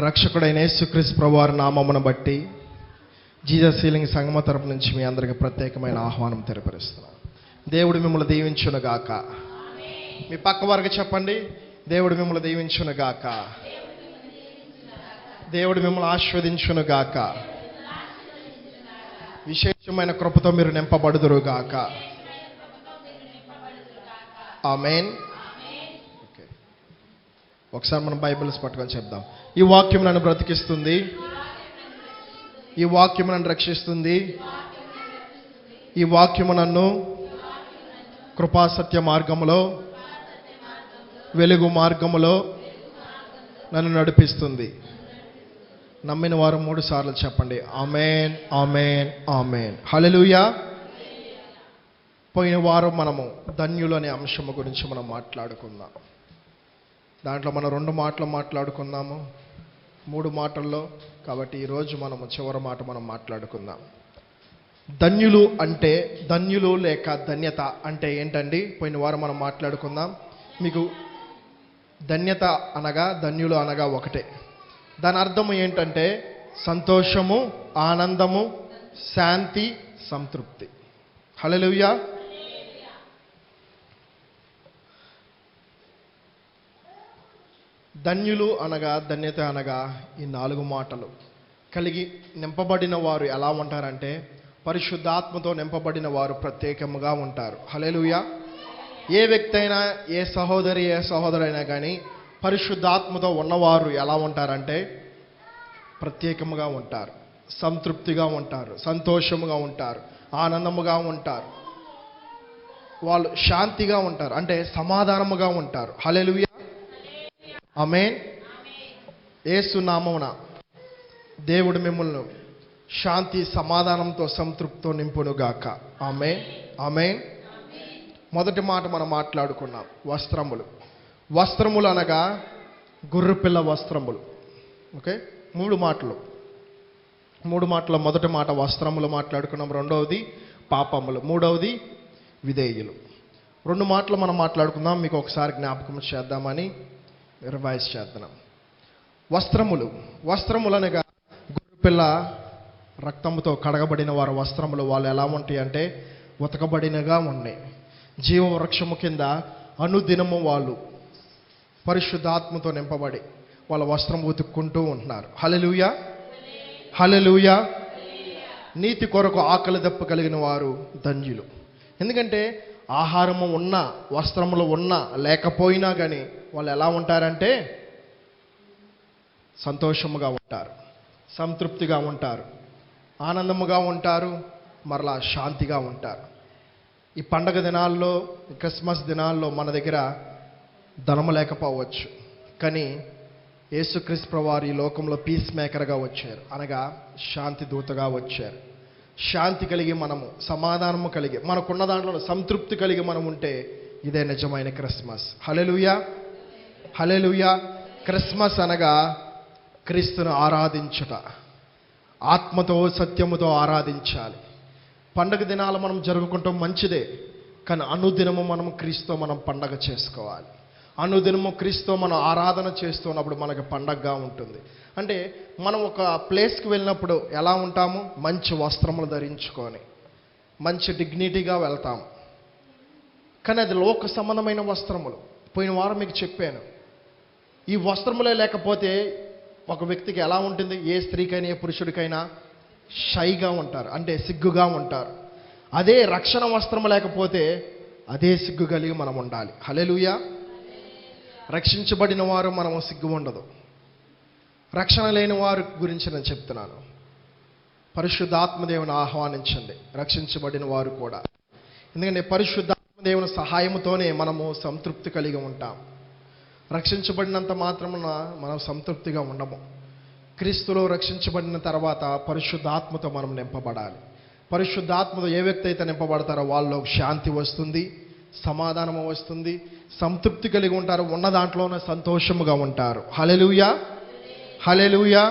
రక్షకుడైన యేసుక్రీస్తు ప్రభువారి నామమును బట్టి జీసస్ హీలింగ్ సంఘం తరపు నుంచి మీ అందరికీ ప్రత్యేకమైన ఆహ్వానం తెలియపరుస్తున్నాను. దేవుడు మిమ్మల్ని దీవించును గాక. మీ పక్క వారికి చెప్పండి, దేవుడు మిమ్మల్ని దీవించును గాక. దేవుడు మిమ్మల్ని ఆశీర్వదించును గాక. విశేషమైన కృపతో మీరు నింపబడుదురు గాక. ఆమేన్. ఓకే, ఒకసారి మనం బైబిల్స్ పట్టుకొని చెప్దాం. ఈ వాక్యం నన్ను బ్రతికిస్తుంది, ఈ వాక్యము నన్ను రక్షిస్తుంది, ఈ వాక్యము నన్ను కృపాసత్య మార్గములో, వెలుగు మార్గములో నన్ను నడిపిస్తుంది. నమ్మిన వారు 3 సార్లు చెప్పండి, ఆమేన్, ఆమేన్, ఆమేన్, హల్లెలూయా. పోయిన వారం మనము ధన్యులు అనే అంశము గురించి మనం మాట్లాడుకుందాం. దాంట్లో మనం 2 మాటలు మాట్లాడుకున్నాము 3 మాటల్లో. కాబట్టి ఈరోజు మనము చివరి మాట మనం మాట్లాడుకుందాం. ధన్యులు అంటే, ధన్యులు లేక ధన్యత అంటే ఏంటండి? పోయిన వారం మనం మాట్లాడుకుందాం. మీకు ధన్యత అనగా, ధన్యులు అనగా ఒకటే. దాని అర్థం ఏంటంటే సంతోషము, ఆనందము, శాంతి, సంతృప్తి. హల్లెలూయా. ధన్యులు అనగా, ధన్యత అనగా ఈ 4 మాటలు కలిగి నింపబడిన వారు ఎలా ఉంటారంటే, పరిశుద్ధాత్మతో నింపబడిన వారు ప్రత్యేకముగా ఉంటారు. హల్లెలూయా. ఏ వ్యక్తి అయినా, ఏ సహోదరి, ఏ సహోదరైనా కానీ పరిశుద్ధాత్మతో ఉన్నవారు ఎలా ఉంటారంటే ప్రత్యేకముగా ఉంటారు, సంతృప్తిగా ఉంటారు, సంతోషముగా ఉంటారు, ఆనందముగా ఉంటారు. వాళ్ళు శాంతిగా ఉంటారు, అంటే సమాధానముగా ఉంటారు. హల్లెలూయా, ఆమేన్. యేసు నామమున దేవుడు మిమ్మల్ని శాంతి, సమాధానంతో, సంతృప్తితో నింపునుగాక. ఆమేన్, ఆమేన్. మొదటి మాట మనం మాట్లాడుకున్నాం, వస్త్రములు. వస్త్రములు అనగా గుర్రపిల్ల వస్త్రములు. ఓకే, 3 మాటలు. మొదటి మాట వస్త్రములు మాట్లాడుకున్నాం, రెండవది పాపములు, మూడవది విధేయులు. 2 మాటలు మనం మాట్లాడుకుందాం. మీకు ఒకసారి జ్ఞాపకం చేద్దామని రివైజ్ చేద్దాం. వస్త్రములు అనగా గుర్రపిల్ల రక్తముతో కడగబడిన వారి వస్త్రములు. వాళ్ళు ఎలా ఉంటాయి అంటే ఉతకబడినగా ఉన్నాయి. జీవవృక్షము కింద అనుదినము వాళ్ళు పరిశుద్ధాత్మతో నింపబడి వాళ్ళ వస్త్రం ఉతుక్కుంటూ ఉంటున్నారు. హల్లెలూయా, హల్లెలూయా. నీతి కొరకు ఆకలి దప్పు కలిగిన వారు ధన్యులు. ఎందుకంటే ఆహారము ఉన్నా, వస్త్రములు ఉన్నా లేకపోయినా కానీ వాళ్ళు ఎలా ఉంటారంటే సంతోషముగా ఉంటారు, సంతృప్తిగా ఉంటారు, ఆనందముగా ఉంటారు, మరలా శాంతిగా ఉంటారు. ఈ పండగ దినాల్లో, క్రిస్మస్ దినాల్లో మన దగ్గర ధనము లేకపోవచ్చు, కానీ యేసుక్రీస్తు ప్రభువారు ఈ లోకంలో పీస్ మేకర్గా వచ్చారు, అనగా శాంతి దూతగా వచ్చారు. శాంతి కలిగి మనము, సమాధానము కలిగి, మనకున్న దాంట్లో సంతృప్తి కలిగి మనం ఉంటే ఇదే నిజమైన క్రిస్మస్. హల్లెలూయా, హల్లెలూయా. క్రిస్మస్ అనగా క్రీస్తును ఆరాధించుట, ఆత్మతో సత్యముతో ఆరాధించాలి. పండగ దినాలు మనం జరుపుకుంటాం, మంచిదే. కానీ అనుదినము మనం క్రీస్తుతో మనం పండగ చేసుకోవాలి. అనుదినము క్రీస్తుతో మనం ఆరాధన చేస్తున్నప్పుడు మనకు పండగగా ఉంటుంది. అంటే మనం ఒక ప్లేస్కి వెళ్ళినప్పుడు ఎలా ఉంటాము? మంచి వస్త్రములు ధరించుకొని మంచి డిగ్నిటీగా వెళ్తాము. కానీ అది లోక సంబంధమైన వస్త్రములు. పోయిన వారం మీకు చెప్పాను, ఈ వస్త్రములే లేకపోతే ఒక వ్యక్తికి ఎలా ఉంటుంది? ఏ స్త్రీకైనా, ఏ పురుషుడికైనా షైగా ఉంటారు, అంటే సిగ్గుగా ఉంటారు. అదే రక్షణ వస్త్రము లేకపోతే అదే సిగ్గు కలిగి మనం ఉండాలి. హల్లెలూయా. రక్షించబడిన వారు మనము సిగ్గు ఉండదు. రక్షణ లేని వారి గురించి నేను చెప్తున్నాను. పరిశుద్ధాత్మదేవుని ఆహ్వానించండి, రక్షించబడిన వారు కూడా. ఎందుకంటే పరిశుద్ధాత్మదేవుని సహాయముతోనే మనము సంతృప్తి కలిగి ఉంటాం. రక్షించబడినంత మాత్రమున మనం సంతృప్తిగా ఉండము. క్రీస్తులో రక్షించబడిన తర్వాత పరిశుద్ధాత్మతో మనం నింపబడాలి. పరిశుద్ధాత్మతో ఏ వ్యక్తి అయితే నింపబడతారో వాళ్ళలో శాంతి వస్తుంది, సమాధానము వస్తుంది, సంతృప్తి కలిగి ఉంటారు, ఉన్న దాంట్లోనే సంతోషముగా ఉంటారు. హల్లెలూయా, హల్లెలూయా.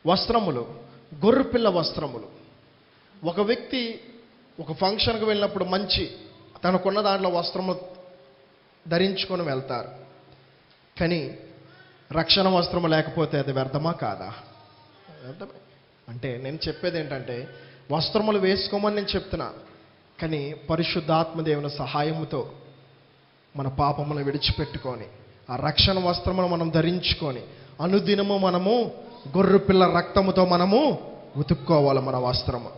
వస్త్రములు, గొర్రెపిల్ల వస్త్రములు. ఒక వ్యక్తి ఒక ఫంక్షన్కి వెళ్ళినప్పుడు మంచి తనకున్న దాంట్లో వస్త్రము ధరించుకొని వెళ్తారు. కానీ రక్షణ వస్త్రము లేకపోతే అది వ్యర్థమా కాదా? వ్యర్థమే. అంటే నేను చెప్పేది ఏంటంటే వస్త్రములు వేసుకోమని నేను చెప్తున్నా, కానీ పరిశుద్ధాత్మ దేవుని సహాయముతో మన పాపములను విడిచిపెట్టుకొని ఆ రక్షణ వస్త్రమును మనం ధరించుకొని అనుదినము మనము గొర్రెపిల్ల రక్తముతో మనము ఉతుక్కోవాలి. మన వస్త్రము,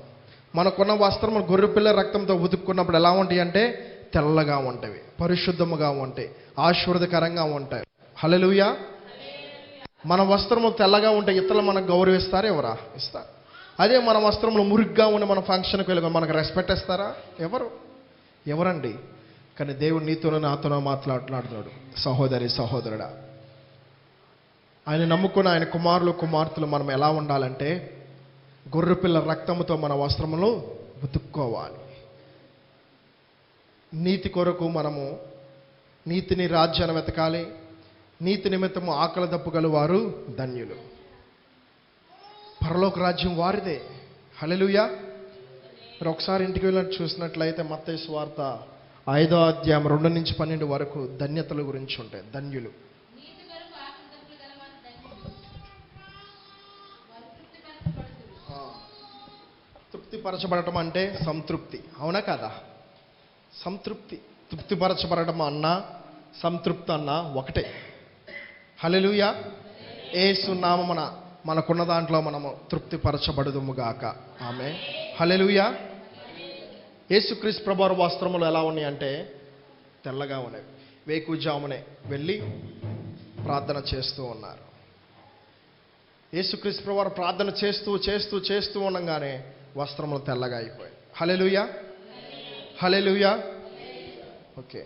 మనకున్న వస్త్రము గొర్రెపిల్ల రక్తంతో ఉతుక్కున్నప్పుడు ఎలా ఉంటాయి అంటే తెల్లగా ఉంటాయి, పరిశుద్ధముగా ఉంటాయి, ఆశీర్వదకరంగా ఉంటాయి. హల్లెలూయా. మన వస్త్రము తెల్లగా ఉంటే ఇతరులు మనకు గౌరవిస్తారు? ఎవరా? ఇస్తారు. అదే మన వస్త్రములు మురిగ్గా ఉండి మన ఫంక్షన్కి వెళ్ళి మనకు రెస్పెక్ట్ ఇస్తారా? ఎవరండి? కానీ దేవుడు నీతోనో నాతోనో మాట్లాడుతున్నాడు. సహోదరి సహోదరుడా, ఆయన నమ్ముకున్న ఆయన కుమారులు కుమార్తెలు మనం ఎలా ఉండాలంటే గొర్రెపిల్ల రక్తముతో మన వస్త్రములు ఉతుక్కోవాలి. నీతి కొరకు మనము నీతిని రాజ్యాన్ని వెతకాలి. నీతి నిమిత్తము ఆకలి దప్పుగల వారు ధన్యులు, పరలోక రాజ్యం వారిదే. హల్లెలూయా. మీరు ఒకసారి ఇంటికి వెళ్ళి చూసినట్లయితే మత్తయి సువార్త 5వ అధ్యాయం 2-12 వరకు ధన్యతల గురించి ఉంటాయి. ధన్యులు. తృప్తిపరచబడటం అంటే సంతృప్తి, అవునా కదా? సంతృప్తి, తృప్తిపరచబడటం అన్నా సంతృప్తి అన్నా ఒకటే. హల్లెలూయా. యేసు నామమున మనకున్న దాంట్లో మనము తృప్తిపరచబడుదుముగాక. ఆమేన్. హల్లెలూయా. యేసుక్రీస్తు ప్రభువారి వస్త్రములు ఎలా ఉన్నాయి అంటే తెల్లగా ఉన్నాయి. వేకుజామునే వెళ్ళి ప్రార్థన చేస్తూ ఉన్నారు. యేసుక్రీస్తు ప్రభువారు ప్రార్థన చేస్తూ చేస్తూ చేస్తూ ఉండగానే వస్త్రములు తెల్లగా అయిపోయాయి. హల్లెలూయా. హల్లెలూయా. ఓకే.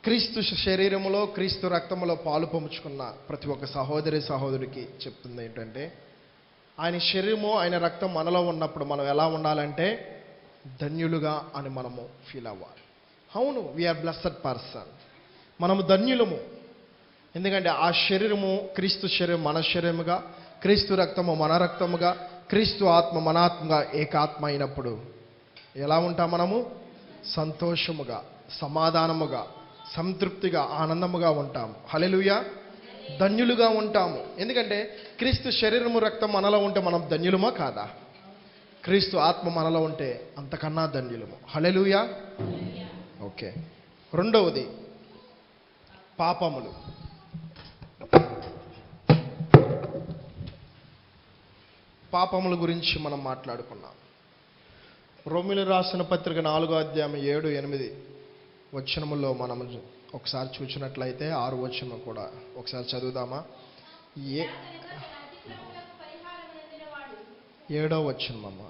క్రీస్తు శరీరములో క్రీస్తు రక్తములో పాలు పంచుకున్న ప్రతి ఒక్క సహోదరి సహోదరికి చెప్తుంది ఏంటంటే ఆయన శరీరము ఆయన రక్తం మనలో ఉన్నప్పుడు మనం ఎలా ఉండాలంటే ధన్యులుగా అని మనము ఫీల్ అవ్వాలి. అవును, వీఆర్ బ్లెస్సడ్ పర్సన్, మనము ధన్యులము. ఎందుకంటే ఆ శరీరము క్రీస్తు శరీరం మన శరీరముగా, క్రీస్తు రక్తము మన రక్తముగా, క్రీస్తు ఆత్మ మన ఆత్మగా ఏకాత్మ అయినప్పుడు ఎలా ఉంటాం? మనము సంతోషముగా, సమాధానముగా, సంతృప్తిగా, ఆనందముగా ఉంటాము. హల్లెలూయా. ధన్యులుగా ఉంటాము. ఎందుకంటే క్రీస్తు శరీరము రక్తం మనలో ఉంటే మనం ధన్యులమా కాదా? క్రీస్తు ఆత్మ మనలో ఉంటే అంతకన్నా ధన్యులము. హల్లెలూయా. ఓకే. రెండవది పాపములు. పాపముల గురించి మనం మాట్లాడుకున్నాం. రోమీయులు రాసిన పత్రిక 4వ అధ్యాయం 7-8 వచనములో మనం ఒకసారి చూసినట్లయితే 6వ వచనం కూడా ఒకసారి చదువుదామా? 7వ వచనం అమ్మ.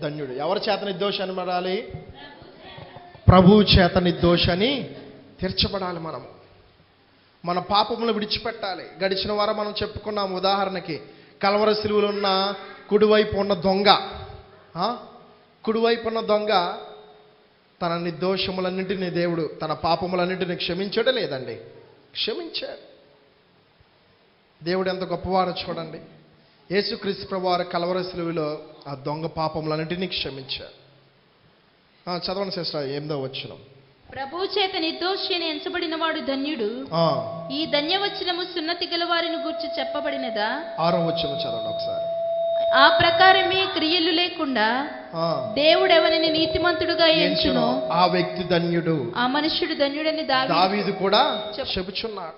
ధన్యుడు. ఎవరి చేత నిర్దోషి అని పడాలి? ప్రభువు చేత నిర్దోషి అని తీర్చబడాలి. మనము మన పాపములు విడిచిపెట్టాలి. గడిచిన వారం మనం చెప్పుకున్నాం. ఉదాహరణకి కల్వరి శిలువలో ఉన్న కుడివైపు ఉన్న దొంగ, కుడివైపు ఉన్న దొంగ తన నిర్దోషములన్నింటినీ దేవుడు తన పాపములన్నింటినీ క్షమించాడా లేదండి? క్షమించాడు. దేవుడు ఎంత గొప్పవారో చూడండి. యేసుక్రీస్తు ప్రభువారు కల్వరి శిలువలో ఆ దొంగ పాపములన్నింటినీ క్షమించాడు. చదవండి సిస్టర్, 8వ వచనం. ప్రభువు చేత నిర్దోషి అని ఎంచబడిన వాడు ధన్యుడు. ఈ ధన్యవచనము సున్నతి గల వారిని గూర్చి చెప్పబడినదా? 6వ వచనం చదవండి ఒకసారి. ఆ ప్రకారమే క్రియలు లేకుండా దేవుడు ఎవరిని నీతిమంతుడుగా ఎంచునో ఆ వ్యక్తి ధన్యుడు, ఆ మనుష్యుడు ధన్యుడని దావీదు కూడా చెబుచున్నాడు.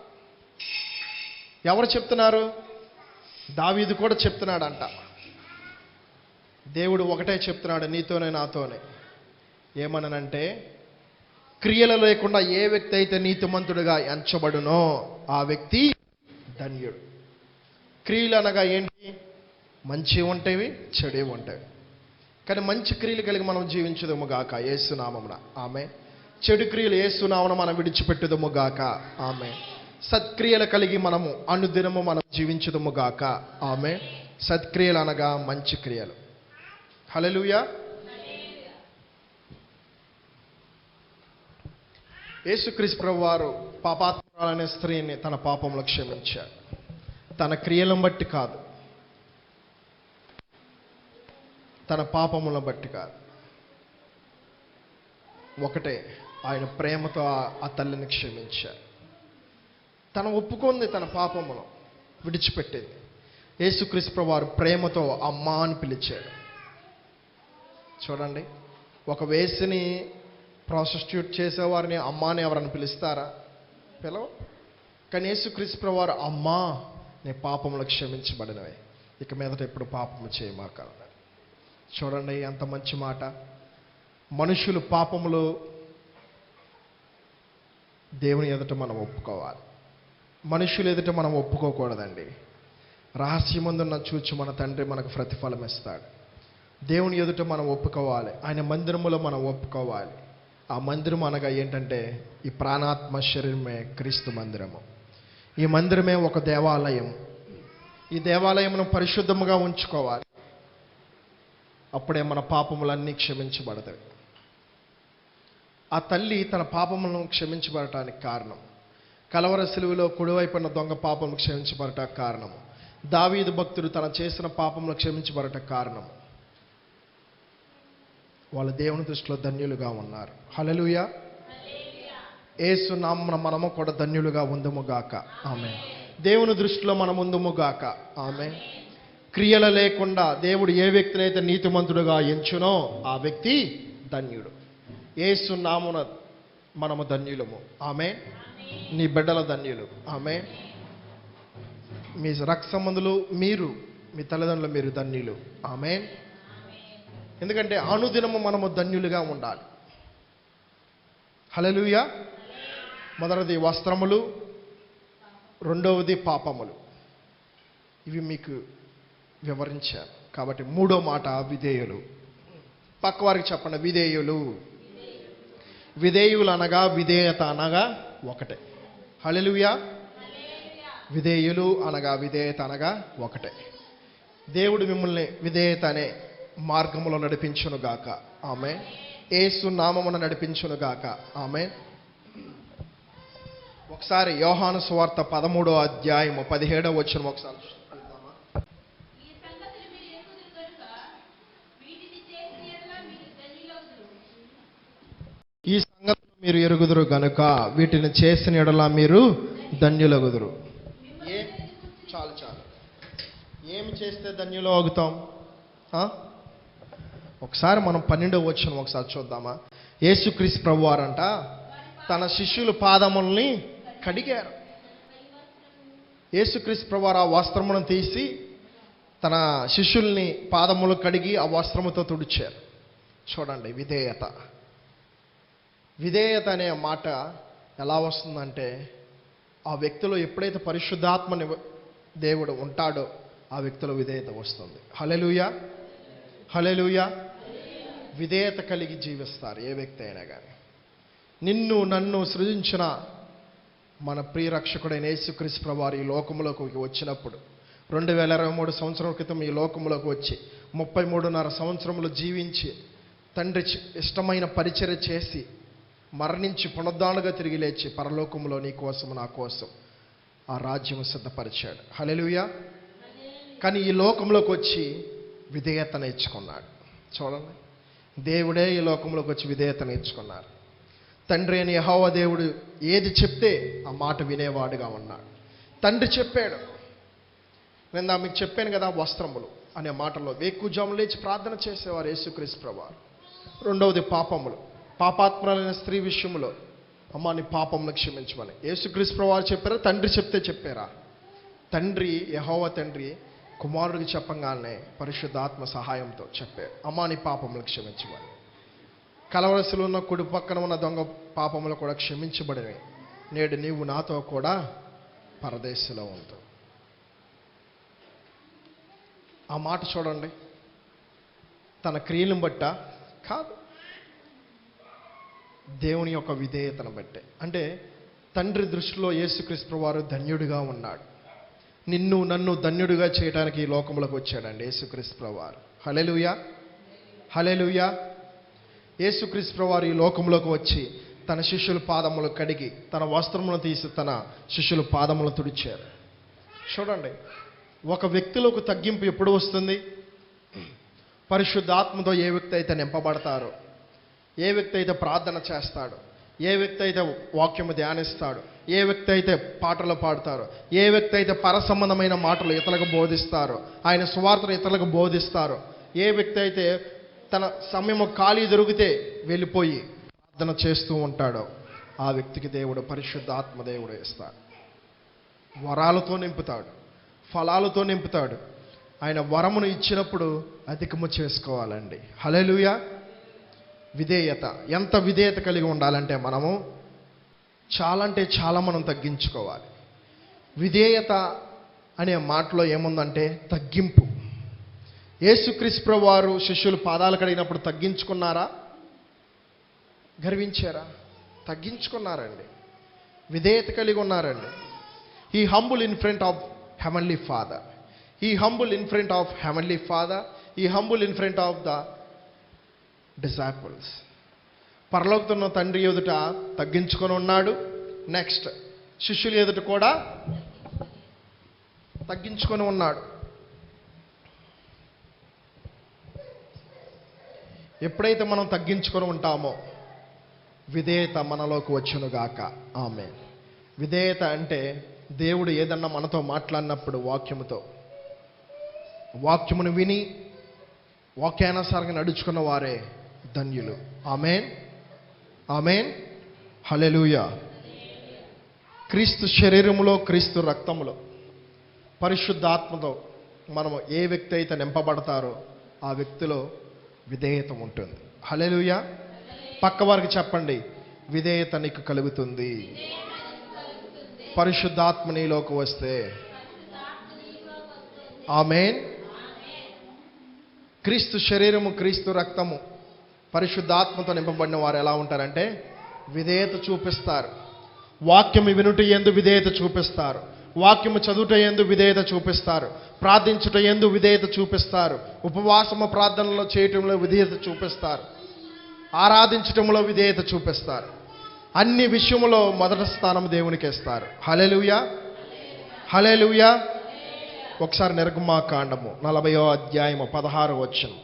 ఎవరు చెప్తున్నారు? దావీదు కూడా చెప్తున్నాడంట. దేవుడు ఒకటే చెప్తున్నాడు నీతోనే నాతోనే. ఏమనంటే క్రియలు లేకుండా ఏ వ్యక్తి అయితే నీతిమంతుడిగా ఎంచబడునో ఆ వ్యక్తి ధన్యుడు. క్రియలు అనగా ఏంటి? మంచి ఉంటాయి, చెడే ఉంటాయి. కానీ మంచి క్రియలు కలిగి మనం జీవించదుము గాక యేసునామమున. ఆమె చెడు క్రియలు యేసునామమున మనం విడిచిపెట్టుదుము గాక. ఆమె సత్క్రియలు కలిగి మనము అనుదినము మనం జీవించదుము గాక. ఆమె సత్క్రియలు అనగా మంచి క్రియలు. హల్లెలూయా. యేసుక్రీస్తు ప్రభువారు పాపాత్మురాలనే స్త్రీని తన పాపంలో క్షమించాడు. తన క్రియలను బట్టి కాదు. తన పాపములను బట్టి కాదు, ఒకటే, ఆయన ప్రేమతో ఆ తల్లిని క్షమించారు. తను ఒప్పుకుంది తన పాపమును, విడిచిపెట్టింది. యేసుక్రీస్తు వారు ప్రేమతో అమ్మా అని పిలిచాడు. చూడండి, ఒక వేసిని ప్రాస్టిట్యూట్ చేసేవారిని అమ్మా అని ఎవరని పిలుస్తారా? పిలవ. కానీ యేసుక్రీస్తు వారు అమ్మా, నీ పాపములు క్షమించబడినవి, ఇక మీదట ఎప్పుడు పాపము చేయమాకన్నాడు. చూడండి ఎంత మంచి మాట. మనుషులు పాపములు దేవుని ఎదుట మనం ఒప్పుకోవాలి, మనుషులు ఎదుట మనం ఒప్పుకోకూడదండి. రహస్యమందున్న చూచి మన తండ్రి మనకు ప్రతిఫలం ఇస్తాడు. దేవుని ఎదుట మనం ఒప్పుకోవాలి, ఆయన మందిరములో మనం ఒప్పుకోవాలి. ఆ మందిరం అనగా ఏంటంటే ఈ ప్రాణాత్మ శరీరమే క్రీస్తు మందిరము. ఈ మందిరమే ఒక దేవాలయం. ఈ దేవాలయమును పరిశుద్ధముగా ఉంచుకోవాలి, అప్పుడే మన పాపములన్నీ క్షమించబడతాయి. ఆ తల్లి తన పాపములను క్షమించబడటానికి కారణం, కలవర సిలువలో కుడివైపున్న దొంగ పాపములు క్షమించబడటానికి కారణం, దావీదు భక్తుడు తన చేసిన పాపములు క్షమించబడటానికి కారణం, వాళ్ళు దేవుని దృష్టిలో ధన్యులుగా ఉన్నారు. హల్లెలూయా. యేసు నామమున మనము కూడా ధన్యులుగా ఉందుముగాక. ఆమేన్. దేవుని దృష్టిలో మనం ఉందుముగాక. ఆమేన్. క్రియలు లేకుండా దేవుడు ఏ వ్యక్తినైతే నీతిమంతుడుగా ఎంచునో ఆ వ్యక్తి ధన్యుడు. యేసు నామమున మనము ధన్యులము. ఆమేన్. నీ బిడ్డల ధన్యులు. ఆమేన్. మీ రక్త సంబంధులు, మీరు, మీ తల్లిదండ్రులు, మీరు ధన్యులు. ఆమేన్. ఎందుకంటే అనుదినము మనము ధన్యులుగా ఉండాలి. హల్లెలూయా. మొదటిది వస్త్రములు, రెండవది పాపములు. ఇవి మీకు వివరించారు. కాబట్టి మూడో మాట విధేయులు. పక్కవారికి చెప్పండి, విధేయులు. విధేయులు అనగా విధేయత అనగా ఒకటే. హల్లెలూయా. విధేయులు అనగా విధేయత అనగా ఒకటే. దేవుడు మిమ్మల్ని విధేయత అనే మార్గములో నడిపించునుగాక. ఆమేన్. యేసు నామమున నడిపించునుగాక. ఆమేన్. ఒకసారి యోహాను సువార్త 13వ అధ్యాయము 17వ వచనం ఒకసారి చదువుదామా? ఈ సంగతులు మీరు ఎరుగుదురు గనుక వీటిని చేసిన యెడల మీరు ధన్యులగుదురు. చాలు చాలు. ఏమి చేస్తే ధన్యులు అవుతాం? ఒకసారి మనం 12వ వచనం ఒకసారి చూద్దామా? యేసుక్రీస్తు ప్రభువారంట తన శిష్యుల పాదముల్ని కడిగారు. యేసుక్రీస్తు ప్రభువారు ఆ వస్త్రమును తీసి తన శిష్యుల్ని పాదములు కడిగి ఆ వస్త్రముతో తుడిచారు. చూడండి, విధేయత. విధేయత అనే మాట ఎలా వస్తుందంటే ఆ వ్యక్తిలో ఎప్పుడైతే పరిశుద్ధాత్మని దేవుడు ఉంటాడో ఆ వ్యక్తిలో విధేయత వస్తుంది. హల్లెలూయా. హల్లెలూయా. విధేయత కలిగి జీవిస్తారు ఏ వ్యక్తి అయినా కానీ. నిన్ను నన్ను సృజించిన మన ప్రియ రక్షకుడైన యేసుక్రీస్తు ప్రభువారు ఈ లోకములోకి వచ్చినప్పుడు 2023 సంవత్సరం క్రితం ఈ లోకములోకి వచ్చి 33.5 సంవత్సరములు జీవించి తండ్రి ఇష్టమైన పరిచర్య చేసి మరణించి పునరుద్ధానుగా తిరిగి లేచి పరలోకములో నీ కోసం నా కోసం ఆ రాజ్యం సిద్ధపరిచాడు. హల్లెలూయా. కానీ ఈ లోకంలోకి వచ్చి విధేయత నేర్చుకున్నాడు. చూడండి, దేవుడే ఈ లోకంలోకి వచ్చి విధేయత నేర్చుకున్నారు. తండ్రి అని యెహోవా దేవుడు ఏది చెప్తే ఆ మాట వినేవాడుగా ఉన్నాడు. తండ్రి చెప్పాడు. నేను మీకు చెప్పాను కదా, వస్త్రములు అనే మాటలో వేకుజాము లేచి ప్రార్థన చేసేవారు యేసుక్రీస్తు ప్రభువారు. రెండవది పాపములు. పాపాత్ములైన స్త్రీ విషయంలో అమ్మా నీ పాపమును క్షమించమని యేసుక్రీస్తు ప్రభువారు చెప్పారా? తండ్రి చెప్తే చెప్పారా? తండ్రి, యెహోవా తండ్రి కుమారుడికి చెప్పంగానే పరిశుద్ధాత్మ సహాయంతో చెప్పారు, అమ్మా నీ పాపములు క్షమించమని. కలవరసులో ఉన్న కుడి పక్కన ఉన్న దొంగ పాపములు కూడా క్షమించబడినవి. నేడు నీవు నాతో కూడా పరదేశంలో ఉంటావు. ఆ మాట చూడండి, తన క్రియలను బట్ట కాదు, దేవుని యొక్క విధేయతను బట్టే. అంటే తండ్రి దృష్టిలో యేసుక్రీస్తు ప్రభువారు ధన్యుడిగా ఉన్నాడు. నిన్ను నన్ను ధన్యుడిగా చేయడానికి ఈ లోకంలోకి వచ్చాడండి యేసుక్రీస్తు ప్రభువారు. హల్లెలూయా. హల్లెలూయా. యేసుక్రీస్తు ప్రభువారు ఈ లోకంలోకి వచ్చి తన శిష్యుల పాదములు కడిగి తన వస్త్రములను తీసి తన శిష్యుల పాదములు తుడిచారు. చూడండి, ఒక వ్యక్తిలోకి తగ్గింపు ఎప్పుడు వస్తుంది? పరిశుద్ధాత్మతో ఏ వ్యక్తి అయితే నింపబడతారో, ఏ వ్యక్తి అయితే ప్రార్థన చేస్తాడో, ఏ వ్యక్తి అయితే వాక్యము ధ్యానిస్తాడో, ఏ వ్యక్తి అయితే పాటలు పాడతారో, ఏ వ్యక్తి అయితే పరసంబంధమైన మాటలు ఇతరులకు బోధిస్తారో, ఆయన సువార్తను ఇతరులకు బోధిస్తారో, ఏ వ్యక్తి అయితే తన సమయము ఖాళీ దొరికితే వెళ్ళిపోయి ప్రార్థన చేస్తూ ఉంటాడో, ఆ వ్యక్తికి దేవుడు పరిశుద్ధాత్మ దేవుడు ఇస్తాడు. వరాలతో నింపుతాడు, ఫలాలతో నింపుతాడు. ఆయన వరమును ఇచ్చినప్పుడు అధికము చేసుకోవాలండి. హల్లెలూయా. విధేయత, ఎంత విధేయత కలిగి ఉండాలంటే మనము చాలా అంటే చాలా మనం తగ్గించుకోవాలి. విధేయత అనే మాటలో ఏముందంటే తగ్గింపు. యేసుక్రీస్తు ప్రభువు వారు శిష్యులు పాదాలు కడిగినప్పుడు తగ్గించుకున్నారా? గర్వించారా? తగ్గించుకున్నారండి. విధేయత కలిగి ఉన్నారండి. He humble in front of heavenly father. He humble in front of heavenly father. He humble in front of the disciples. పరలోకమున్న తండ్రి ఎదుట తగ్గించుకొని ఉన్నాడు. నెక్స్ట్ శిష్యుల ఎదుట కూడా తగ్గించుకొని ఉన్నాడు. ఎప్పుడైతే మనం తగ్గించుకొని ఉంటామో విధేయత మనలోకి వచ్చునుగాక. ఆమేన్. విధేయత అంటే దేవుడు ఏదన్నా మనతో మాట్లాడినప్పుడు వాక్యమును విని వాక్యానుసారంగా నడుచుకున్న వారే ధన్యులు. ఆమేన్, ఆమేన్, హల్లెలూయా. క్రీస్తు శరీరములో, క్రీస్తు రక్తములో, పరిశుద్ధాత్మతో మనము ఏ వ్యక్తి అయితే నింపబడతారో ఆ వ్యక్తిలో విధేయత ఉంటుంది. హల్లెలూయా. పక్క వారికి చెప్పండి, విధేయత నీకు కలుగుతుంది. పరిశుద్ధాత్మ నీలోకి వస్తే. ఆమేన్. క్రీస్తు శరీరము, క్రీస్తు రక్తము, పరిశుద్ధాత్మతో నింపబడిన వారు ఎలా ఉంటారంటే విధేయత చూపిస్తారు. వాక్యము వినుట యందు విధేయత చూపిస్తారు. వాక్యము చదువుట యందు విధేయత చూపిస్తారు. ప్రార్థించుట యందు విధేయత చూపిస్తారు. ఉపవాసము ప్రార్థనలో చేయటంలో విధేయత చూపిస్తారు. ఆరాధించటంలో విధేయత చూపిస్తారు. అన్ని విషయములో మొదటి స్థానం దేవునికి ఇస్తారు. హల్లెలూయా, హల్లెలూయా. ఒకసారి నిర్గమాకాండము 40వ అధ్యాయము 16వ వచనం.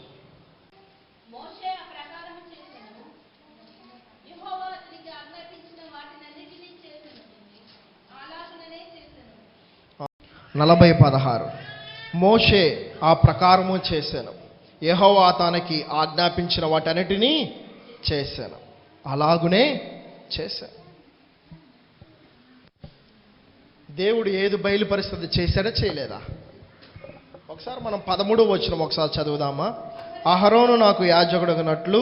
నలభై 16. మోషే ఆ ప్రకారము చేశాను, యెహోవా తనకి ఆజ్ఞాపించిన వాటన్నిటినీ చేశాను, అలాగునే చేశాను. దేవుడు ఏది బయలుపరిస్తుంది? చేశాడా చేయలేదా? ఒకసారి మనం 13వ వచనం ఒకసారి చదువుదామా? అహరోను నాకు యాజకుడగునట్లు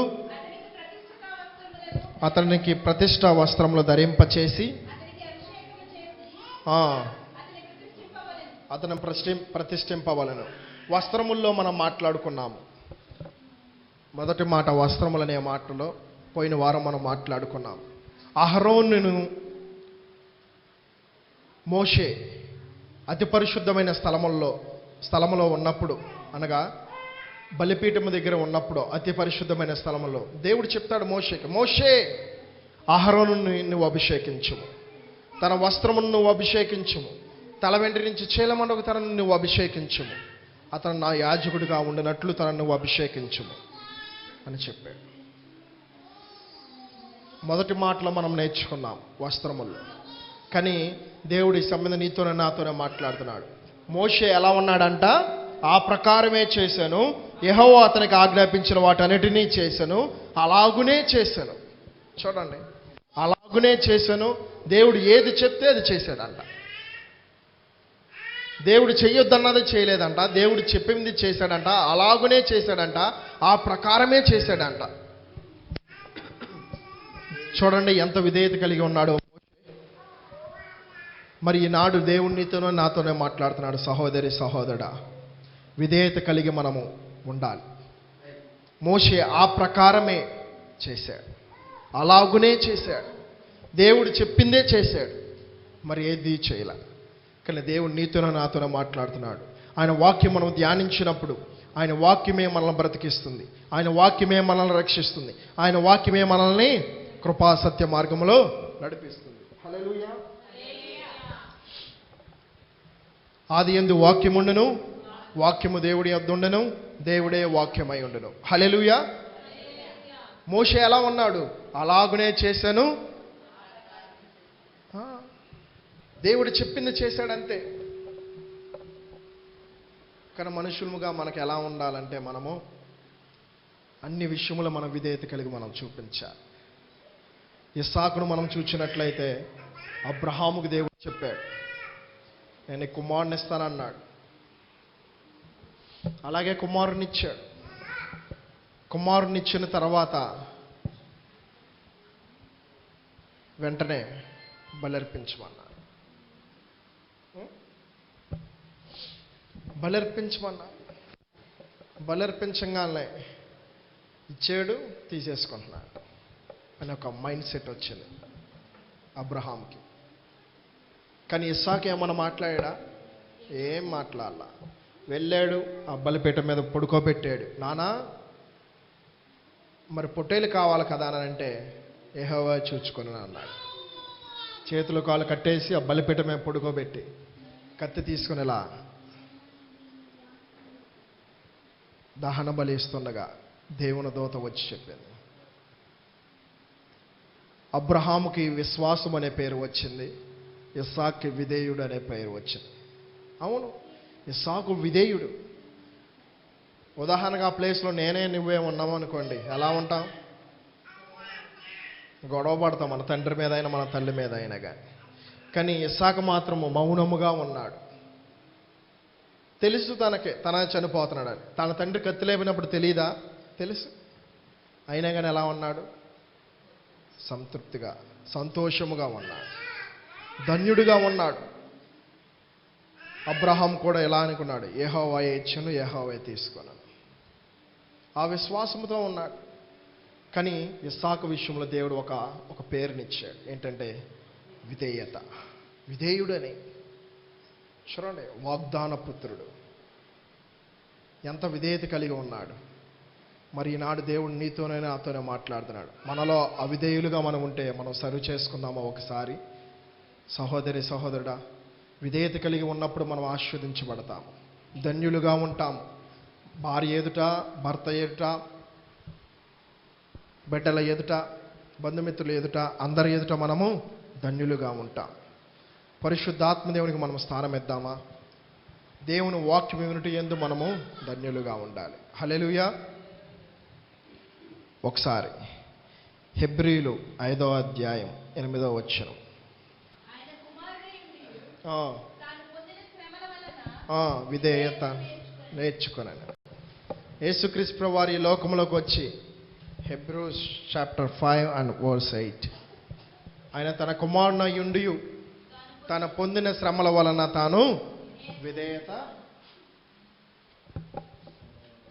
అతనికి ప్రతిష్ఠా వస్త్రములు ధరింపచేసి అతను ప్రతిష్ఠింపవలను. వస్త్రముల్లో మనం మాట్లాడుకున్నాము. మొదటి మాట వస్త్రములనే మాటలో పోయిన వారం మనం మాట్లాడుకున్నాం. అహరోనును మోషే అతి పరిశుద్ధమైన స్థలములో ఉన్నప్పుడు, అనగా బలిపీఠము దగ్గర ఉన్నప్పుడు, అతి పరిశుద్ధమైన స్థలములో దేవుడు చెప్తాడు మోషేకి, మోషే అహరోనును నువ్వు అభిషేకించుము, తన వస్త్రమును నువ్వు అభిషేకించుము, తల వెంట నుంచి చీలమండకు తనను నువ్వు అభిషేకించుము, అతను నా యాజకుడిగా ఉండినట్లు తనను నువ్వు అభిషేకించుము అని చెప్పాడు. మొదటి మాటలో మనం నేర్చుకున్నాం వస్త్రముల్లో. కానీ దేవుడు ఈ సంబంధం నీతోనే నాతోనే మాట్లాడుతున్నాడు. మోషే ఎలా ఉన్నాడంట? ఆ ప్రకారమే చేశాను, యెహోవా అతనికి ఆజ్ఞాపించిన వాటన్నిటినీ చేశాను, అలాగునే చేశాను. చూడండి, అలాగునే చేశాను. దేవుడు ఏది చెప్తే అది చేశాడంట. దేవుడు చెయ్యొద్దన్నది చేయలేదంట, దేవుడు చెప్పింది చేశాడంట, అలాగునే చేశాడంట, ఆ ప్రకారమే చేశాడంట. చూడండి ఎంత విధేయత కలిగి ఉన్నాడు. మరి ఈనాడు దేవుడు నీతోనే నాతోనే మాట్లాడుతున్నాడు. సహోదరి సహోదరుడా, విధేయత కలిగి మనము ఉండాలి. మోషే ఆ ప్రకారమే చేశాడు, అలాగునే చేశాడు, దేవుడు చెప్పిందే చేశాడు, మరి ఏది చేయలే. కానీ దేవుడు నీతోనే నాతోనే మాట్లాడుతున్నాడు. ఆయన వాక్యం మనం ధ్యానించినప్పుడు ఆయన వాక్యమే మనల్ని బ్రతికిస్తుంది, ఆయన వాక్యమే మనల్ని రక్షిస్తుంది, ఆయన వాక్యమే మనల్ని కృపా సత్య మార్గంలో నడిపిస్తుంది. హల్లెలూయా. ఆది యందు వాక్యముండెను, వాక్యము దేవుడి యొద్ద ఉండెను, దేవుడే వాక్యమై ఉండును. హల్లెలూయా. మోషే ఎలా ఉన్నాడు? అలాగునే చేశాను. దేవుడు చెప్పింది చేశాడంతే. కానీ మనుషులుగా మనకు ఎలా ఉండాలంటే, మనము అన్ని విషయములు మన విధేయత కలిగి మనం చూపించాలి. ఇస్సాకును మనం చూసినట్లయితే అబ్రహాముకు దేవుడు చెప్పాడు, నేను ఈ కుమారుని ఇస్తానన్నాడు. అలాగే కుమారుని ఇచ్చాడు. కుమారుని ఇచ్చిన తర్వాత వెంటనే బలర్పించమన్నాడు. బలర్పించగానే ఇచ్చాడు, తీసేసుకుంటున్నాడు అని ఒక మైండ్ సెట్ వచ్చింది అబ్రహాంకి. కానీ ఇస్సాకు ఏమన్నా మాట్లాడా? ఏం మాట్లాడాల. వెళ్ళాడు, ఆ బలిపీఠం మీద పడుకోబెట్టాడు. నానా మరి పొట్టేలు కావాలి కదా అని అంటే, యెహోవా చూచుకొని అన్నాడు. చేతులు కాళ్ళు కట్టేసి ఆ బలిపీఠం మీద పడుకోబెట్టి కత్తి తీసుకుని ఇలా దహన బలి ఇస్తుండగా దేవుని దూత వచ్చి చెప్పింది. అబ్రహాముకి విశ్వాసం అనే పేరు వచ్చింది, ఇస్సాకుకి విధేయుడు అనే పేరు వచ్చింది. అవును, ఇస్సాకు విధేయుడు. ఉదాహరణగా ఆ ప్లేస్లో నేనే నువ్వే ఉన్నాము అనుకోండి, ఎలా ఉంటాం? గొడవ పడతాం, మన తండ్రి మీద అయినా మన తల్లి మీద అయినా. కానీ ఇస్సాకు మాత్రము మౌనముగా ఉన్నాడు. తెలుసు తన చనిపోతున్నాడు అని. తన తండ్రి కత్తి లేపినప్పుడు తెలియదా? తెలుసు. అయినా కానీ ఎలా ఉన్నాడు? సంతృప్తిగా, సంతోషముగా ఉన్నాడు, ధన్యుడిగా ఉన్నాడు. అబ్రహాం కూడా ఎలా అనుకున్నాడు? యెహోవాయే ఇచ్చెను, యెహోవాయే తీసుకున్నాను. ఆ విశ్వాసంతో ఉన్నాడు. కానీ ఇస్సాకు విషయంలో దేవుడు ఒక పేరునిచ్చాడు. ఏంటంటే విధేయత. విధేయుడని. చూడండి, వాగ్దాన పుత్రుడు ఎంత విధేయత కలిగి ఉన్నాడు. మరి ఈనాడు దేవుడు నీతోనైనా నాతోనే మాట్లాడుతున్నాడు. మనలో అవిధేయులుగా మనం ఉంటే మనం సర్వ్ చేసుకుందామా ఒకసారి? సహోదరి సహోదరుడా, విధేయత కలిగి ఉన్నప్పుడు మనం ఆశీర్వదించబడతాము, ధన్యులుగా ఉంటాము. భార్య ఎదుట, భర్త ఎదుట, బిడ్డల ఎదుట, బంధుమిత్రుల ఎదుట, అందరి ఎదుట మనము ధన్యులుగా ఉంటాం. పరిశుద్ధాత్మ దేవునికి మనం స్థానం ఇద్దామా? దేవుని వాక్యం వినుట యందు మనము ధన్యులుగా ఉండాలి. హల్లెలూయా. ఒకసారి హెబ్రీలు 5వ అధ్యాయం 8వ వచనం. విధేయత నేర్చుకున్నాను. యేసుక్రీస్తు ప్రభువు వారు ఈ లోకంలోకి వచ్చి, హెబ్రూస్ చాప్టర్ 5:8, ఆయన తన కుమారునయుండి తాను పొందిన శ్రమల వలన తాను విధేయత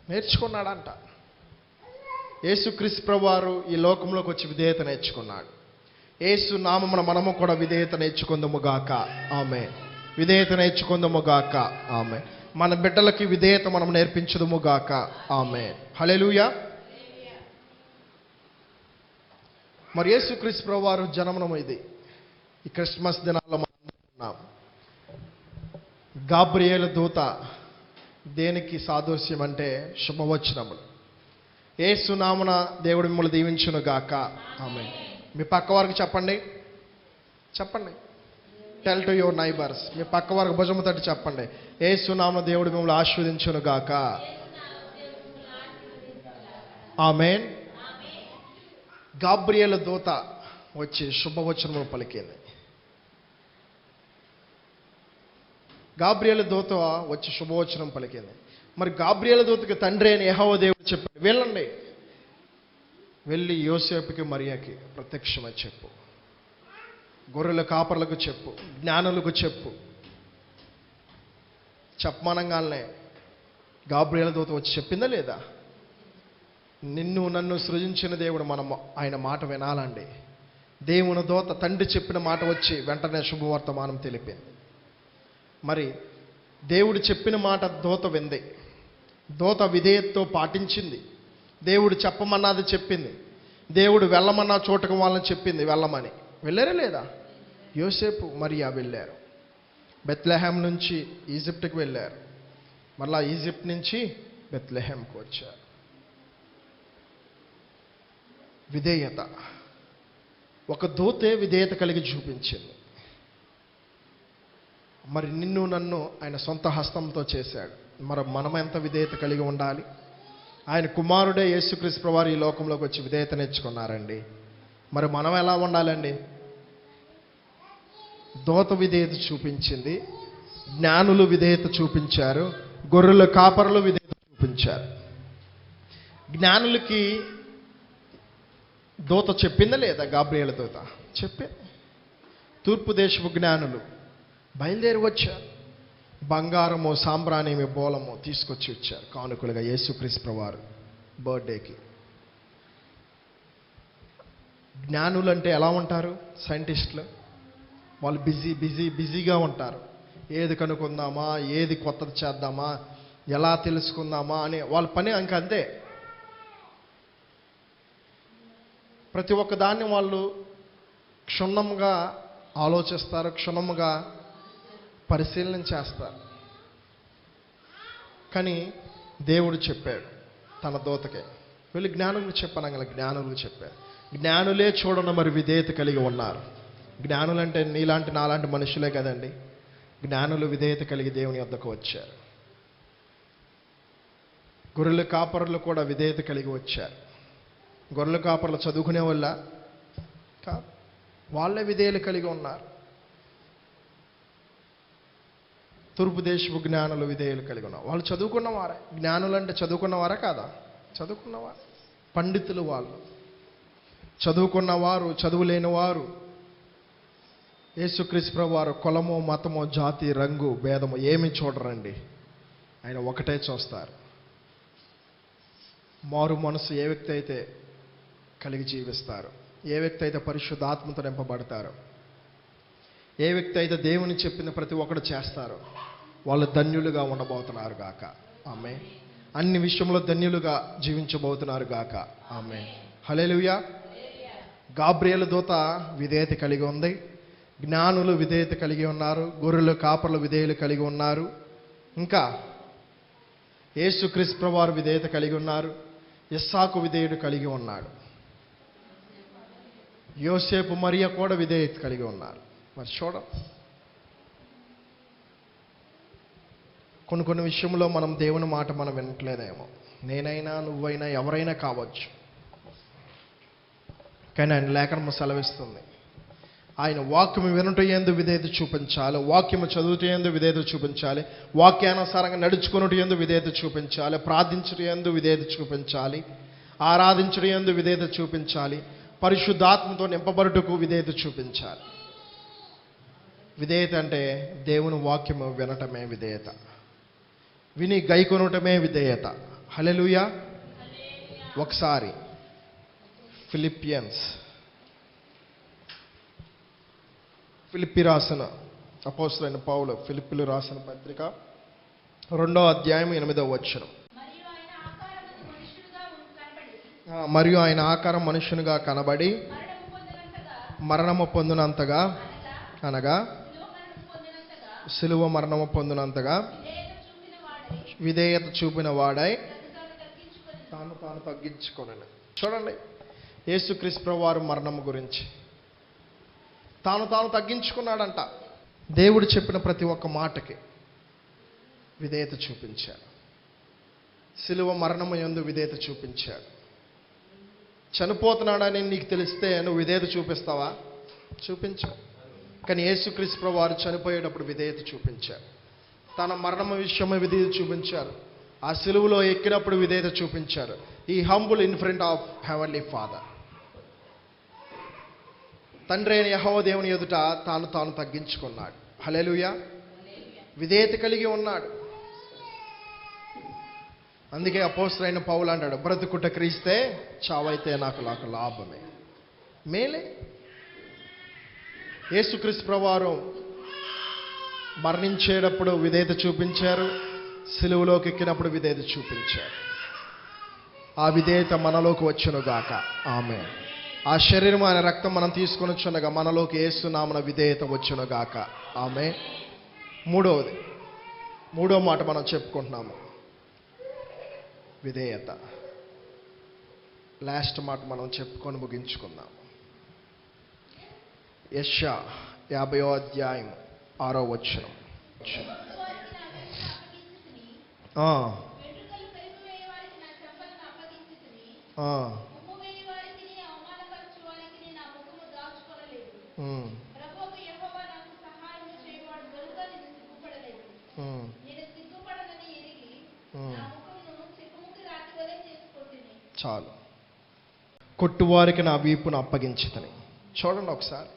నేర్చుకున్నాడంట. యేసుక్రీస్తు ప్రభువారు ఈ లోకంలోకి వచ్చి విధేయత నేర్చుకున్నాడు. యేసు నామమున మనము కూడా విధేయత నేర్చుకుందుముగాక. ఆమేన్. విధేయత నేర్చుకుందుముగాక. ఆమేన్. మన బిడ్డలకి విధేయత మనం నేర్పించుదుముగాక. ఆమేన్. హల్లెలూయా. మరి యేసుక్రీస్తు ప్రభువారు జననం ఇది. ఈ క్రిస్మస్ దినాల్లో మనం ఉన్నాం. గాబ్రియేలు దూత దేనికి సాదృశ్యం అంటే శుభవచనములు. యేసు నామమున దేవుడు మిమ్మల్ని దీవించును గాక. ఆమేన్. మీ పక్క వారికి చెప్పండి. Tell to your neighbours. మీ పక్క వారికి భుజము తట్టి చెప్పండి, యేసు నామమున దేవుడు మిమ్మల్ని ఆశీర్వదించును గాక. ఆమేన్. గాబ్రియేలు దూత వచ్చి శుభవచనము పలికింది. గాబ్రియేలు దూత వచ్చి శుభవచనం పలికింది. మరి గాబ్రియేలు దూతకి తండ్రి అని యెహోవా దేవుడు చెప్పాడు, వెళ్ళండి, వెళ్ళి యోసేపుకి మరియాకి ప్రత్యక్షమై చెప్పు, గొర్రెల కాపర్లకు చెప్పు, జ్ఞానులకు చెప్పు. చెప్పమనంగానే గాబ్రియేలు దూత వచ్చి చెప్పిందా లేదా? నిన్ను నన్ను సృజించిన దేవుడు ఆయన మాట వినాలండి. దేవుని దూత తండ్రి చెప్పిన మాట వచ్చి వెంటనే శుభవర్తమానం తెలిపింది. మరి దేవుడు చెప్పిన మాట దూత వింది. దూత విధేయతతో పాటించింది. దేవుడు చెప్పమన్నది చెప్పింది. దేవుడు వెళ్ళమన్న చోటకు వాళ్ళని చెప్పింది వెళ్ళమని. వెళ్ళారా లేదా? యోసేపు మరియా వెళ్ళారు. బెత్లెహేం నుంచి ఈజిప్ట్కి వెళ్ళారు. మళ్ళా ఈజిప్ట్ నుంచి బెత్లెహేంకు వచ్చారు. విధేయత. ఒక దూతే విధేయత కలిగి చూపించింది. మరి నిన్ను నన్ను ఆయన సొంత హస్తంతో చేశాడు. మరి మనం ఎంత విధేయత కలిగి ఉండాలి? ఆయన కుమారుడే యేసుక్రీస్తు ప్రభువారు ఈ లోకంలోకి వచ్చి విధేయత నేర్చుకున్నారండి. మరి మనం ఎలా ఉండాలండి? దూత విధేయత చూపించింది, జ్ఞానులు విధేయత చూపించారు, గొర్రెల కాపరులు విధేయత చూపించారు. జ్ఞానులకి దూత చెప్పిందా లేదా? గాబ్రియేలు దూత చెప్పింది. తూర్పు దేశపు జ్ఞానులు బయలుదేరి వచ్చారు. బంగారము, సాంబ్రాణి, బోలము తీసుకొచ్చి వచ్చారు కానుకలుగా యేసుక్రీస్తు ప్రభువారు బర్త్డేకి. జ్ఞానులు అంటే ఎలా ఉంటారు? సైంటిస్టులు. వాళ్ళు బిజీగా ఉంటారు. ఏది కనుక్కుందామా, ఏది కొత్తది చేద్దామా, ఎలా తెలుసుకుందామా అని వాళ్ళ పని అంతే. ప్రతి ఒక్క దాన్ని వాళ్ళు క్షుణ్ణంగా ఆలోచిస్తారు, క్షుణ్ణంగా పరిశీలన చేస్తారు. కానీ దేవుడు చెప్పాడు తన దూతకే, వీళ్ళు జ్ఞానులకు చెప్పనగల జ్ఞానులకు చెప్పారు. జ్ఞానులే చూడడం మరి విధేయత కలిగి ఉన్నారు. జ్ఞానులంటే నీలాంటి నాలాంటి మనుషులే కదండి. జ్ఞానులు విధేయత కలిగి దేవుని వద్దకు వచ్చారు. గొర్రెల కాపరులు కూడా విధేయత కలిగి వచ్చారు. గొర్రెల కాపరులు చదువుకునే వాళ్ళ కాదు, వాళ్ళే విధేయులు కలిగి ఉన్నారు. తూర్పు దేశపు జ్ఞానులు విధేయులు కలిగి ఉన్నారు. వాళ్ళు చదువుకున్నవారే. జ్ఞానులు అంటే చదువుకున్నవారా కాదా? చదువుకున్నవారు, పండితులు. వాళ్ళు చదువుకున్నవారు, చదువులేని వారు. యేసుక్రీస్తు ప్రభువారు కులము, మతము, జాతి, రంగు, భేదము ఏమి చూడరండి. ఆయన ఒకటే చూస్తారు. మారు మనసు ఏ వ్యక్తి అయితే కలిగి జీవిస్తారు, ఏ వ్యక్తి అయితే పరిశుద్ధాత్మతో నింపబడతారో, ఏ వ్యక్తి అయితే దేవుని చెప్పిన ప్రతి ఒక్కడు చేస్తారో వాళ్ళు ధన్యులుగా ఉండబోతున్నారు గాక. ఆమె అన్ని విషయంలో ధన్యులుగా జీవించబోతున్నారు గాక. ఆమె హల్లెలూయా. గాబ్రియేలు దూత విధేయత కలిగి ఉంది. జ్ఞానులు విధేయత కలిగి ఉన్నారు. గొర్రెలు కాపర్లు విధేయులు కలిగి ఉన్నారు. ఇంకా యేసుక్రీస్తు ప్రభువారు విధేయత కలిగి ఉన్నారు. ఇస్సాకు విధేయుడు కలిగి ఉన్నాడు. యోసేపు, మరియ కూడా విధేయత కలిగి ఉన్నారు. మరి కొన్ని విషయంలో మనం దేవుని మాట మనం వినట్లేదేమో. నేనైనా, నువ్వైనా, ఎవరైనా కావచ్చు. కానీ ఆయన లేఖనము సెలవిస్తుంది, ఆయన వాక్యము వినుట యందు విధేయత చూపించాలి, వాక్యము చదువుట యందు విధేయత చూపించాలి, వాక్యానుసారంగా నడుచుకున్నట యందు విధేయత చూపించాలి, ప్రార్థించుట యందు విధేయత చూపించాలి, ఆరాధించుట యందు విధేయత చూపించాలి, పరిశుద్ధాత్మతో నింపబడుటకు విధేయత చూపించాలి. విధేయత అంటే దేవుని వాక్యము వినటమే విధేయత, విని గైకొనటమే విధేయత. హల్లెలూయా. ఒకసారి ఫిలిప్పి రాసిన అపోస్తలుడైన పౌలు ఫిలిప్పీలు రాసిన పత్రిక 2వ అధ్యాయం 8వ వచనం. మరియు ఆయన ఆకారం మనుష్యునిగా కనబడి మరణము పొందినంతగా, అనగా సిలువ మరణము పొందినంతగా విధేయత చూపిన వాడై తాను తగ్గించుకొనెను. చూడండి, యేసుక్రీస్తు ప్రభువారు మరణము గురించి తాను తగ్గించుకున్నాడంట. దేవుడు చెప్పిన ప్రతి ఒక్క మాటకి విధేయత చూపించాడు. సిలువ మరణము యందు విధేయత చూపించాడు. చనిపోతున్నాడని నీకు తెలిస్తే నువ్వు విధేయత చూపిస్తావా? చూపించు. కానీ యేసుక్రీస్తు ప్రభువారు చనిపోయేటప్పుడు విధేయత చూపించాడు. తన మరణం విషయమే విధేయత చూపించారు. ఆ సిలువలో ఎక్కినప్పుడు విధేయత చూపించారు. ఈ humble in front of heavenly father. తండ్రి అయిన యెహోవా దేవుని ఎదుట తాను తగ్గించుకున్నాడు. హల్లెలూయా. విధేయత కలిగి ఉన్నాడు. అందుకే అపోస్తలుడైన పౌలు అంటాడు, బ్రతుకుట క్రీస్తే, చావైతే నాకు లాభమే. మేలే. యేసుక్రీస్తు ప్రభువారు మరణించేటప్పుడు విధేయత చూపించారు. సిలువలోకి ఎక్కినప్పుడు విధేయత చూపించారు. ఆ విధేయత మనలోకి వచ్చును గాక. ఆమేన్. ఆ శరీరం, ఆయన రక్తం మనం తీసుకొని వచ్చునగా మనలోకి యేసు నామమున విధేయత వచ్చును గాక. ఆమేన్. మూడో మాట మనం చెప్పుకుంటున్నాము. విధేయత. లాస్ట్ మాట మనం చెప్పుకొని ముగించుకుందాం. యెషయా 50వ అధ్యాయం 6వ వచనం. చాలు. కొట్టువారికి నా వీపును అప్పగించుతని. చూడండి ఒకసారి,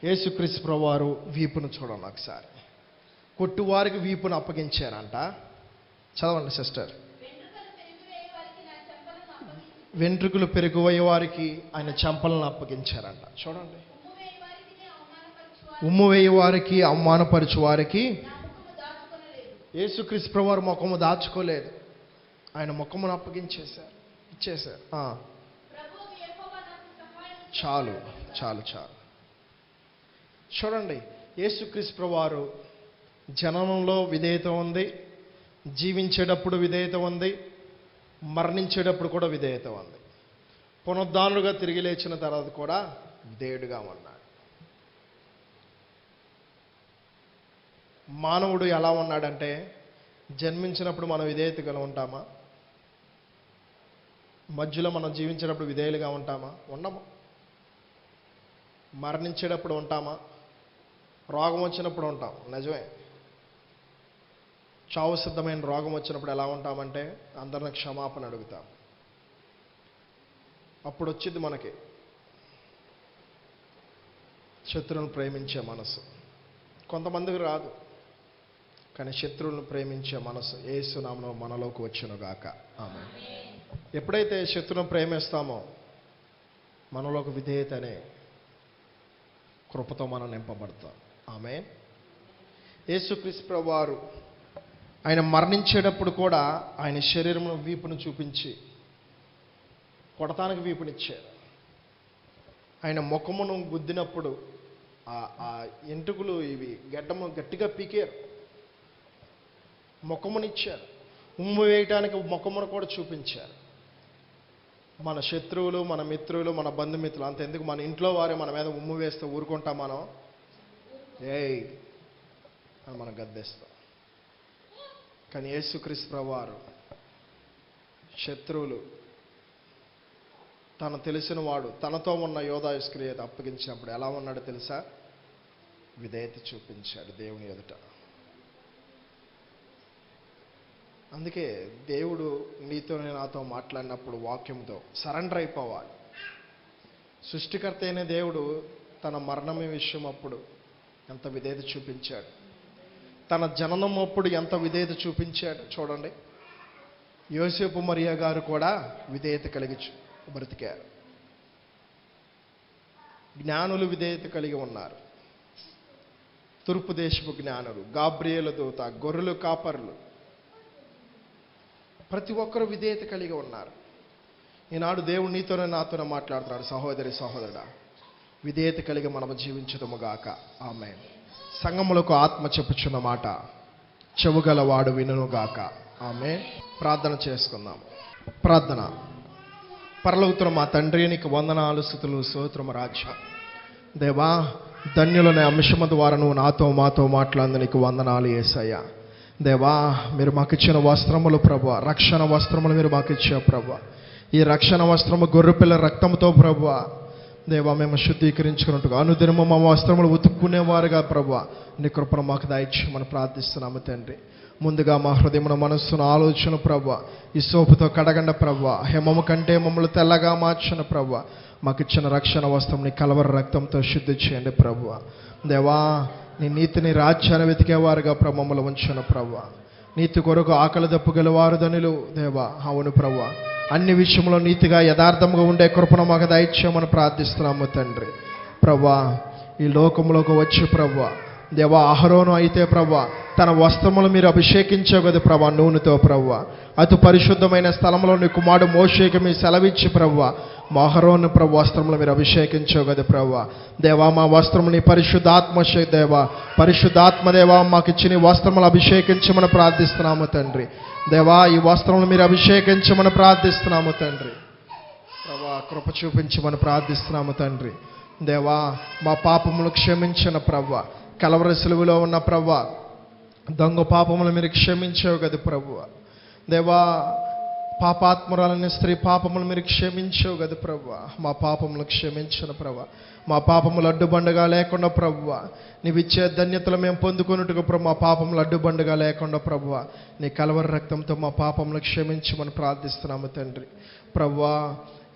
యేసుక్రీస్తు ప్రభువారు వీపును చూడండి ఒకసారి. కొట్టువారికి వీపును అప్పగించారంట. చదవండి సిస్టర్. వెంట్రుకలు పెరిగిపోయే వారికి ఆయన చెంపలను అప్పగించారంట. చూడండి, ఉమ్ము వేయ వారికి, అవమానపరచు వారికి యేసుక్రీస్తు ప్రభువారు ముఖము దాచుకోలేదు. ఆయన ముఖమును అప్పగించేశారు, ఇచ్చేశారు. చాలు చాలు చాలు. చూడండి, యేసుక్రీస్తు ప్రభువారు జననంలో విధేయత ఉంది, జీవించేటప్పుడు విధేయత ఉంది, మరణించేటప్పుడు కూడా విధేయత ఉంది, పునరుద్ధానులుగా తిరిగి లేచిన తర్వాత కూడా విధేయుడిగా ఉన్నాడు. మానవుడు ఎలా ఉన్నాడంటే, జన్మించినప్పుడు మనం విధేయత కలిగి ఉంటామా? మధ్యలో మనం జీవించేటప్పుడు విధేయులుగా ఉంటామా? ఉండము. మరణించేటప్పుడు ఉంటామా? రోగం వచ్చినప్పుడు ఉంటాం, నిజమే. చావు సిద్ధమైన రోగం వచ్చినప్పుడు ఎలా ఉంటామంటే అందరిని క్షమాపణ అడుగుతాం. అప్పుడు వచ్చింది మనకి శత్రువులను ప్రేమించే మనసు. కొంతమందికి రాదు, కానీ శత్రువులను ప్రేమించే మనసు యేసు నామములో మనలోకి వచ్చునుగాక. ఆమేన్. ఎప్పుడైతే శత్రువులను ప్రేమిస్తామో మనలోకి విధేయత అనే కృపతో మనం నింపబడతాం. ఆమేన్. యేసుక్రీస్తు ప్రభువారు ఆయన మరణించేటప్పుడు కూడా ఆయన శరీరమును వీపును చూపించి కొడతానికి వీపునిచ్చారు. ఆయన ముఖమును గుద్దినప్పుడు ఆ ఎంటుకలు ఇవి గడ్డము గట్టిగా పీకారు, ముఖమునిచ్చారు. ఉమ్ము వేయటానికి ముఖమును కూడా చూపించారు. మన శత్రువులు, మన మిత్రులు, మన బంధుమిత్రులు, అంతెందుకు మన ఇంట్లో వారే మన మీద ఉమ్ము వేస్తే ఊరుకుంటాం మనం? ఏయ్ అని మనం గద్దేస్తాం. కానీ యేసుక్రీస్తు ప్రభువారు శత్రువులు తను తెలిసిన వాడు తనతో ఉన్న యోధా ఇస్కరియోతు అప్పగించినప్పుడు ఎలా ఉన్నాడో తెలుసా? విధేయత చూపించాడు దేవుని ఎదుట. అందుకే దేవుడు నీతో నాతో మాట్లాడినప్పుడు వాక్యంతో సరెండర్ అయిపోవాలి. సృష్టికర్త అయిన దేవుడు తన మరణమే విషయం అప్పుడు ఎంత విధేయత చూపించాడు, తన జననం అప్పుడు ఎంత విధేయత చూపించాడు. చూడండి, యోసేపు మరియా గారు కూడా విధేయత కలిగి బ్రతికారు. జ్ఞానులు విధేయత కలిగి ఉన్నారు. తూర్పు దేశపు జ్ఞానులు, గాబ్రియేలు దూత, గొర్రెలు కాపర్లు, ప్రతి ఒక్కరూ విధేయత కలిగి ఉన్నారు. ఈనాడు దేవుడు నీతోనే నాతోనే మాట్లాడుతున్నాడు. సహోదరి సహోదరుడా, విధేయత కలిగి మనము జీవించుదుముగాక. ఆమేన్. సంఘములకు ఆత్మ చెప్పుచున్న మాట చెవుగలవాడు వినుగాక. ఆమేన్. ప్రార్థన చేసుకుందాం. ప్రార్థన. పరలోకమున మా తండ్రి, నీకు వందనాలు, స్తుతులు, స్తోత్రము రాజా. దేవా, ధన్యులనే అంశము ద్వారా నువ్వు నాతో మాతో మాట్లాడింది నీకు వందనాలు యేసయ్యా. దేవా, మీరు మాకు ఇచ్చిన వస్త్రములు ప్రభువా, రక్షణ వస్త్రములు మీరు మాకు ఇచ్చావు ప్రభువా. ఈ రక్షణ వస్త్రము గొర్రెపిల్ల రక్తంతో ప్రభువా దేవా మేము శుద్ధీకరించుకున్నట్టుగా అనుదినము మా వస్త్రములు ఉతుక్కునేవారుగా ప్రభువా నీ కృపను మాకు దయచేయమని ప్రార్థిస్తున్నాము తండ్రి. ముందుగా మా హృదయమున మనస్సును ఆలోచన ప్రభువా ఈ సోపుతో కడగండి ప్రభువా. హేమము కంటే మమ్మల్ని తెల్లగా మార్చిన ప్రభువా. మాకు ఇచ్చిన రక్షణ వస్త్రం నీ కలవరి రక్తంతో శుద్ధి చేయండి ప్రభువా. దేవా, నీ నీతిని రాజ్యాన్ని వెతికేవారుగా ప్రభు మమ్మల్ని ఉంచిన ప్రభువా. నీతి కొరకు ఆకలి దప్పుగలవారు ధనులు దేవా. అవును ప్రభువా, అన్ని విషయంలో నీతిగా యథార్థంగా ఉండే కృపను మాకు దయచేయమని ప్రార్థిస్తున్నాము తండ్రి. ప్రభువా, ఈ లోకంలోకి వచ్చి ప్రభువా దేవా అహరోను అయితే ప్రభువా తన వస్త్రములు మీరు అభిషేకించావు కదా ప్రభువా నూనెతో ప్రభువా. అతి పరిశుద్ధమైన స్థలంలో నీ కుమారుడు మోషేకి మీ సెలవిచ్చి ప్రభువా మా అహరోను ప్రభు వస్త్రములు మీరు అభిషేకించవు కదా ప్రభు. దేవా మా వస్త్రములు నీ పరిశుద్ధాత్మ దేవా, పరిశుద్ధాత్మ దేవా మాకు ఇచ్చిన వస్త్రములు అభిషేకించమని ప్రార్థిస్తున్నాము తండ్రి. దేవా ఈ వస్త్రములు మీరు అభిషేకించమని ప్రార్థిస్తున్నాము తండ్రి. ప్రభా కృప చూపించమని ప్రార్థిస్తున్నాము తండ్రి. దేవా మా పాపములు క్షమించిన ప్రభు, కలవరి సిలువలో ఉన్న ప్రభు దొంగ పాపములు మీరు క్షమించావు కదా ప్రభు. దేవా పాపాత్మురాలని స్త్రీ పాపములు మీరు క్షమించావు కదా ప్రభు. మా పాపములు క్షమించిన ప్రభు, మా పాపములు అడ్డుబండగా లేకుండా ప్రభు, నీవిచ్చే ధన్యతలు మేము పొందుకున్నట్టుగా ప్రభు మా పాపములు అడ్డుబండగా లేకుండా ప్రభు నీ కలవరి రక్తంతో మా పాపములు క్షమించమని ప్రార్థిస్తున్నాము తండ్రి. ప్రభువా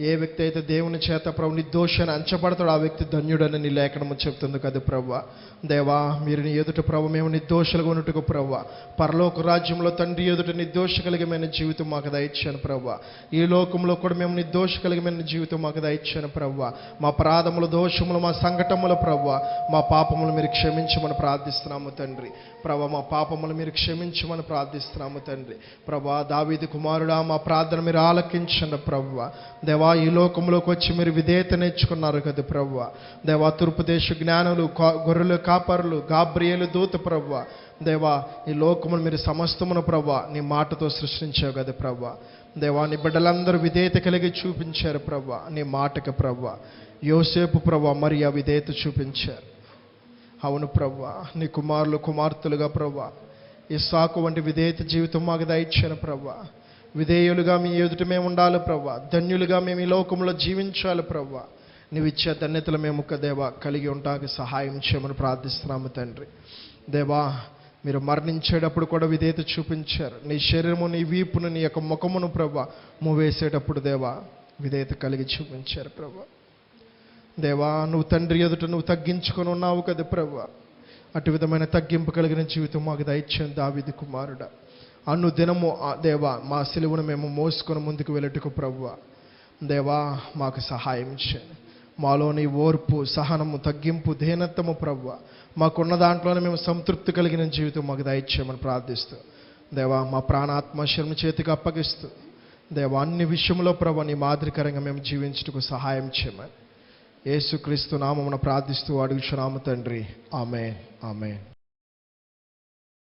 ఏ వ్యక్తి అయితే దేవుని చేత ప్రభు నిర్దోషాన్ని అంచబడతాడో ఆ వ్యక్తి ధన్యుడని నీ లేఖనము చెప్తుంది కదా ప్రభువా. దేవా మీరు నీ ఎదుట ప్రభు మేము నిర్దోషులుగా ఉన్నట్టుగా ప్రభువా పరలోక రాజ్యంలో తండ్రి ఎదుట నిర్దోష కలిగమైన జీవితం మాకు దయచాను ప్రభువా. ఈ లోకంలో కూడా మేము నిర్దోష కలిగమైన జీవితం మాకు దయచాను ప్రభువా. మా అపరాధములు, దోషములు, మా సంకటములు ప్రభువా, మా పాపములు మీరు క్షమించమని ప్రార్థిస్తున్నాము తండ్రి. ప్రభా మా పాపములు మీరు క్షమించమని ప్రార్థిస్తున్నాము తండ్రి. ప్రభా దావీదు కుమారుడా మా ప్రార్థన మీరు ఆలకించండి ప్రభువా. దేవా ఈ లోకంలోకి వచ్చి మీరు విధేయత నేర్చుకున్నారు కదా ప్రభువా. దేవా తూర్పు దేశ జ్ఞానులు, గొర్రెలు కాపరులు, గాబ్రియేలు దూత ప్రభువా. దేవా ఈ లోకమును మీరు సమస్తమును ప్రభువా నీ మాటతో సృష్టించావు కదా ప్రభువా. దేవా నీ బిడ్డలందరూ విధేయత కలిగి చూపించారు ప్రభువా నీ మాటకి ప్రభువా. యోసేపు ప్రభువా మరి ఆ విధేయత చూపించారు. అవును ప్రభువా నీ కుమారులు కుమార్తెలుగా ప్రభువా ఇస్సాకు వంటి విధేయత జీవితం మాకు దయచాను ప్రభువా. విధేయులుగా మీ ఎదుట మేము ఉండాలి ప్రభువా. ధన్యులుగా మేము ఈ లోకంలో జీవించాలి ప్రభువా. నీవు ఇచ్చే ధన్యతలు మేము దేవా కలిగి ఉంటానికి సహాయం చేయమని ప్రార్థిస్తున్నాము తండ్రి. దేవా మీరు మరణించేటప్పుడు కూడా విధేయత చూపించారు. నీ శరీరము, నీ వీపును, నీ యొక్క ముఖమును ప్రభువా మూవేసేటప్పుడు దేవా విధేయత కలిగి చూపించారు ప్రభువా. దేవా నువ్వు తండ్రి ఎదుట నువ్వు తగ్గించుకొని ఉన్నావు కదా ప్రభువా. అటు విధమైన తగ్గింపు కలిగిన జీవితం మాకు దయచేయండి దావీదు కుమారుడా. అన్ను దినము దేవా మా సిలువను మేము మోసుకొని ముందుకు వెళ్ళటకు ప్రభువా. దేవా మాకు సహాయం చేయండి. మాలోని ఓర్పు, సహనము, తగ్గింపు, దీనత్వము ప్రభువా మాకున్న దాంట్లోనే మేము సంతృప్తి కలిగిన జీవితం మాకు దయచేయమని ప్రార్థిస్తూ దేవా మా ప్రాణాత్మశయం చేతికి అప్పగిస్తూ దేవా అన్ని విషయంలో ప్రభువా నీ మాదిరికరంగా మేము జీవించుటకు సహాయం చేయమని యేసుక్రీస్తు నామమున ప్రార్థిస్తూ అడుగుచున్నాము తండ్రి. ఆమేన్, ఆమేన్.